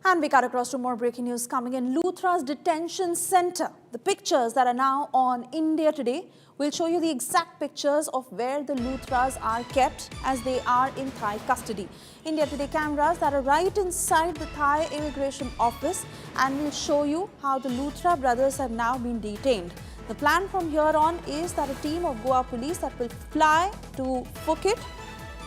And we cut across to more breaking news coming in. Luthra's detention center. The pictures that are now on India Today will show you the exact pictures of where the Luthras are kept as they are in Thai custody. India Today cameras that are right inside the Thai immigration office and will show you how the Luthra brothers have now been detained. The plan from here on is that a team of Goa Police that will fly to Phuket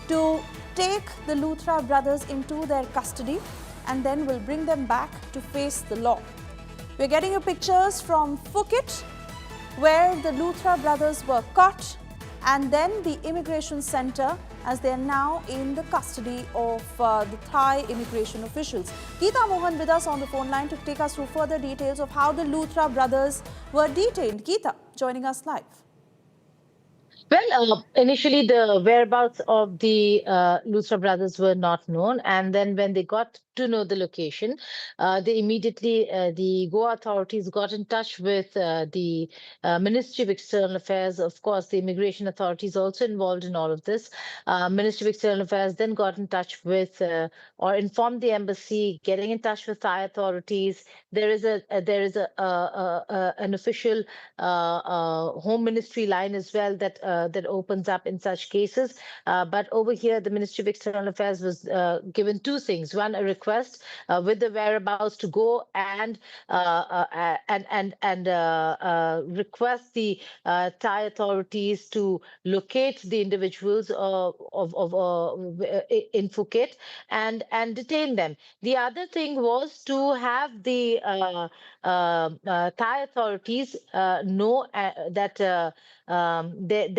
to take the Luthra brothers into their custody and then will bring them back to face the law. We're getting you pictures from Phuket, where the Luthra brothers were caught, and then the immigration center as they are now in the custody of the Thai immigration officials. Geeta Mohan with us on the phone line to take us through further details of how the Luthra brothers were detained. Geeta, joining us live. Well, initially the whereabouts of the Luthra brothers were not known, and then when they got to know the location, they immediately, the Goa authorities got in touch with the Ministry of External Affairs. Of course, the immigration authorities also involved in all of this. Ministry of External Affairs then got in touch with or informed the embassy, getting in touch with Thai authorities. There is an official Home Ministry line as well that that opens up in such cases. But over here, the Ministry of External Affairs was given two things: one, a request with the whereabouts to go and request the Thai authorities to locate the individuals in Phuket and detain them. The other thing was to have the Thai authorities know that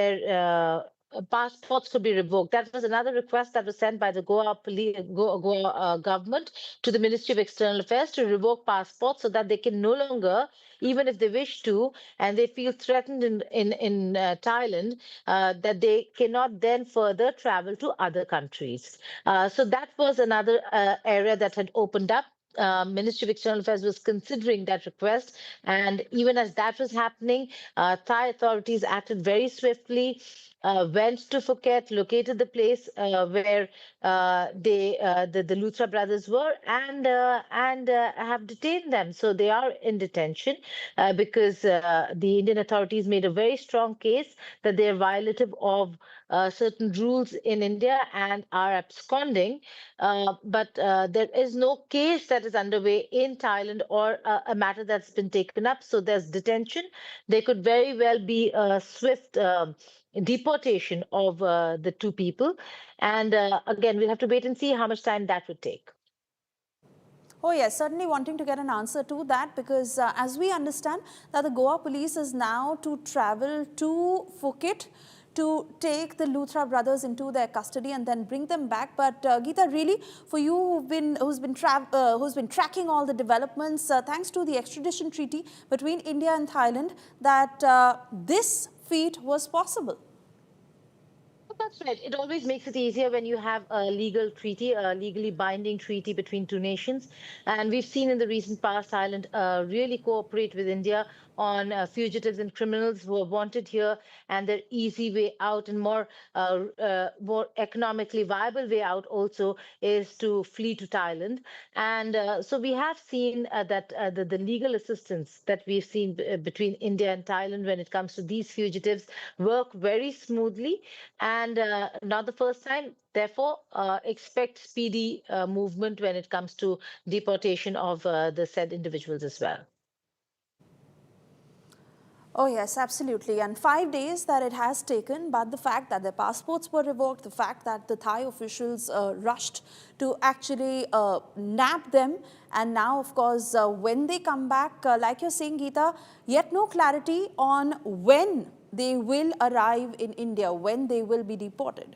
their passports could be revoked. That was another request that was sent by the Goa Police, Goa government to the Ministry of External Affairs to revoke passports so that they can no longer, even if they wish to, and they feel threatened in Thailand, that they cannot then further travel to other countries. So that was another area that had opened up. Ministry of External Affairs was considering that request, and even as that was happening, Thai authorities acted very swiftly. Went to Phuket, located the place where the Luthra brothers were, and have detained them. So they are in detention because the Indian authorities made a very strong case that they are violative of certain rules in India and are absconding. But there is no case that is underway in Thailand or a matter that's been taken up. So there's detention. There could very well be a swift deportation of the two people. And again, we'll have to wait and see how much time that would take. Oh yes, certainly wanting to get an answer to that, because as we understand that the Goa police is now to travel to Phuket to take the Luthra brothers into their custody and then bring them back. But Geeta, really, for you who's been tracking all the developments, thanks to the extradition treaty between India and Thailand, that this feat was possible. That's right. It always makes it easier when you have a legal treaty, a legally binding treaty between two nations. And we've seen in the recent past Thailand really cooperate with India on fugitives and criminals who are wanted here, and their easy way out and more economically viable way out also is to flee to Thailand. And so we have seen that the legal assistance that we've seen between India and Thailand when it comes to these fugitives work very smoothly, and not the first time. Therefore, expect speedy movement when it comes to deportation of the said individuals as well. Oh yes, absolutely. And 5 days that it has taken, but the fact that their passports were revoked, the fact that the Thai officials rushed to actually nab them, and now of course when they come back, like you're saying, Geeta, yet no clarity on when they will arrive in India, when they will be deported.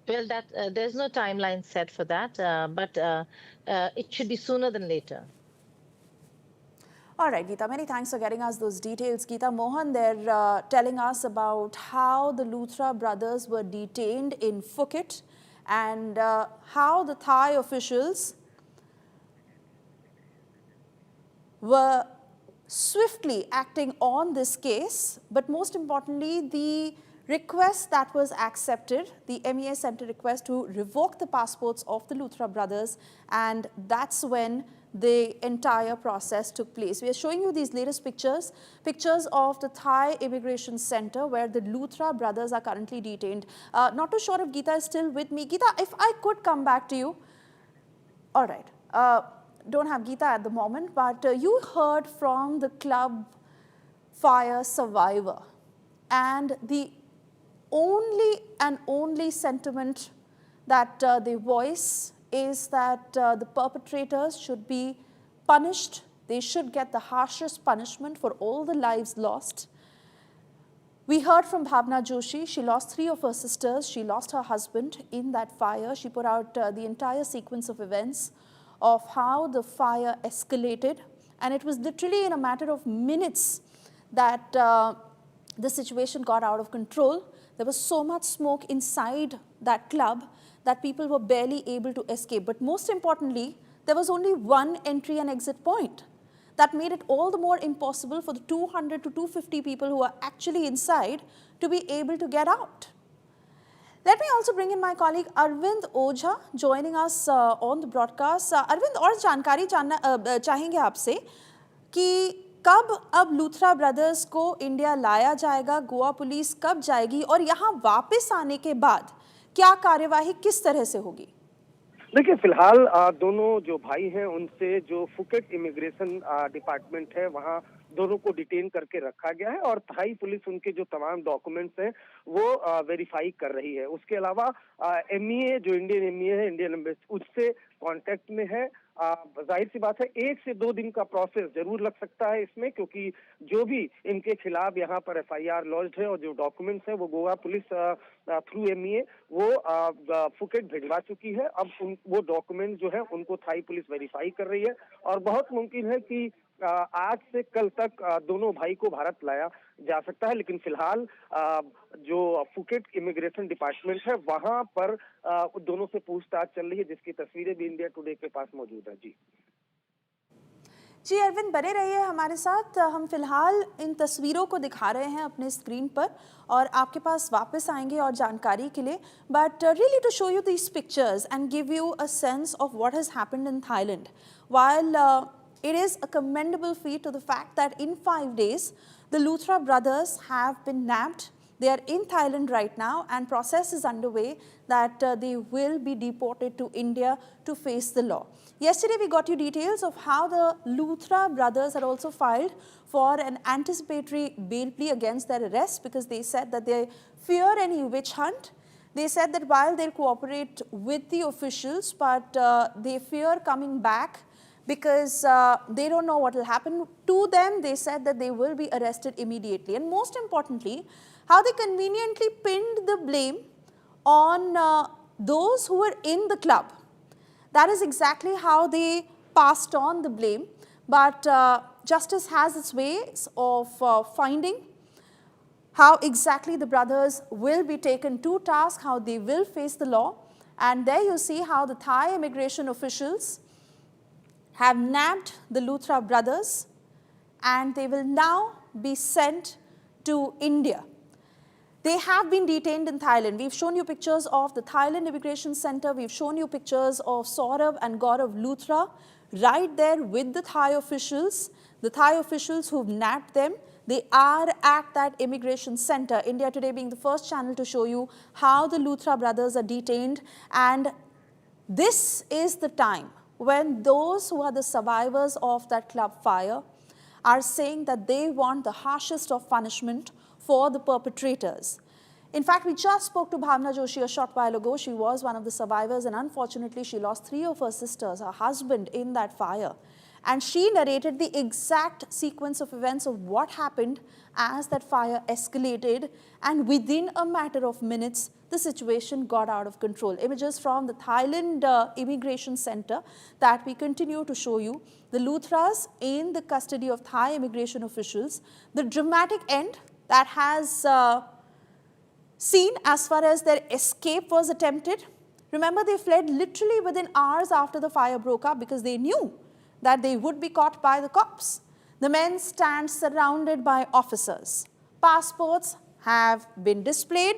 Well, that there's no timeline set for that, but it should be sooner than later. All right, Geeta, many thanks for getting us those details. Geeta Mohan, they're telling us about how the Luthra brothers were detained in Phuket and how the Thai officials were swiftly acting on this case, but most importantly, the request that was accepted. The MEA sent a request to revoke the passports of the Luthra brothers, and that's when the entire process took place. We are showing you these latest pictures of the Thai Immigration Center where the Luthra brothers are currently detained. Not too sure if Geeta is still with me. Geeta, if I could come back to you. All right. Don't have Geeta at the moment, but you heard from the club fire survivor, and the only sentiment that they voice is that the perpetrators should be punished. They should get the harshest punishment for all the lives lost. We heard from Bhavna Joshi. She lost 3 of her sisters. She lost her husband in that fire. She put out the entire sequence of events of how the fire escalated, and it was literally in a matter of minutes that the situation got out of control. There was so much smoke inside that club that people were barely able to escape. But most importantly, there was only one entry and exit point. That made it all the more impossible for the 200 to 250 people who are actually inside to be able to get out. Let me also bring in my colleague Arvind Ojha joining us on the broadcast. Arvind, और जानकारी जानना चाहेंगे आपसे कि कब अब Luthra brothers को India लाया जाएगा, गोवा पुलिस कब जाएगी और यहाँ वापस आने के बाद क्या कार्यवाही किस तरह से होगी? देखिए, फिलहाल दोनों जो भाई हैं उनसे जो फुकेट इमिग्रेशन डिपार्टमेंट है वहाँ दोनों को डिटेन करके रखा गया है और थाई पुलिस उनके जो तमाम डॉक्यूमेंट्स हैं वो वेरीफाई कर रही है। उसके अलावा एमईए जो इंडियन एमईए है, इंडियन एम्बेसी, उससे कांटेक्ट में है। जाहिर सी बात है 1 से 2 दिन का प्रोसेस जरूर लग सकता है इसमें, क्योंकि जो भी इनके खिलाफ यहाँ पर एफआईआर लॉन्च्ड है और जो डॉक्यूमेंट्स है वो गोवा पुलिस थ्रू एमईए वो फुकेट भिजवा चुकी है। अब वो डॉक्यूमेंट जो है उनको थाई पुलिस वेरीफाई कर रही है और बहुत मुमकिन है कि आज से कल तक दोनों भाई को भारत लाया जा सकता है। लेकिन फिलहाल जो फुकेट इमिग्रेशन डिपार्टमेंट है वहां पर दोनों से पूछताछ चल रही है, जिसकी तस्वीरें भी इंडिया टुडे के पास मौजूद है। जी अरविंद, बने रहिए हमारे साथ। हम फिलहाल इन तस्वीरों को दिखा रहे हैं अपने स्क्रीन पर और आपके पास वापस आएंगे और जानकारी के लिए, but really to show you these pictures and give you a sense of what has happened in Thailand. While it is a commendable feat to the fact that in 5 days the Luthra brothers have been nabbed. They are in Thailand right now and process is underway that they will be deported to India to face the law. Yesterday we got you details of how the Luthra brothers had also filed for an anticipatory bail plea against their arrest because they said that they fear any witch hunt. They said that while they'll cooperate with the officials, but they fear coming back because they don't know what will happen to them. They said that they will be arrested immediately. And most importantly, how they conveniently pinned the blame on those who were in the club. That is exactly how they passed on the blame. But justice has its ways of finding how exactly the brothers will be taken to task, how they will face the law. And there you see how the Thai immigration officials have nabbed the Luthra brothers and they will now be sent to India. They have been detained in Thailand. We've shown you pictures of the Thailand Immigration Center. We've shown you pictures of Sourav and Gaurav Luthra right there with the Thai officials. The Thai officials who've nabbed them, they are at that immigration center. India Today being the first channel to show you how the Luthra brothers are detained. And this is the time when those who are the survivors of that club fire are saying that they want the harshest of punishment for the perpetrators. In fact, we just spoke to Bhavna Joshi a short while ago. She was one of the survivors and unfortunately she lost 3 of her sisters, her husband in that fire. And she narrated the exact sequence of events of what happened as that fire escalated, and within a matter of minutes, the situation got out of control. Images from the Thailand Immigration Center that we continue to show you. The Luthras in the custody of Thai immigration officials. The dramatic end that has seen as far as their escape was attempted. Remember, they fled literally within hours after the fire broke up because they knew that they would be caught by the cops. The men stand surrounded by officers. Passports have been displayed.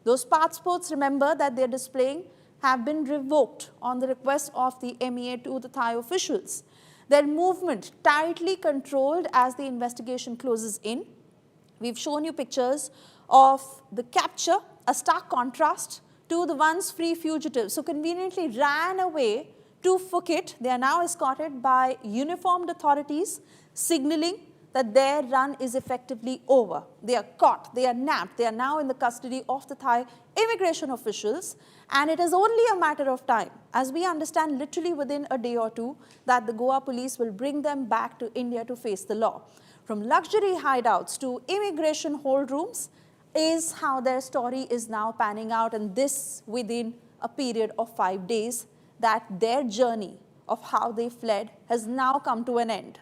Those passports, remember, that they're displaying have been revoked on the request of the MEA to the Thai officials. Their movement tightly controlled as the investigation closes in. We've shown you pictures of the capture, a stark contrast to the once free fugitives who conveniently ran away to Phuket. They are now escorted by uniformed authorities, signaling that their run is effectively over. They are caught, they are nabbed, they are now in the custody of the Thai immigration officials, and it is only a matter of time, as we understand literally within a day or two, that the Goa police will bring them back to India to face the law. From luxury hideouts to immigration hold rooms is how their story is now panning out, and this within a period of 5 days, that their journey of how they fled has now come to an end.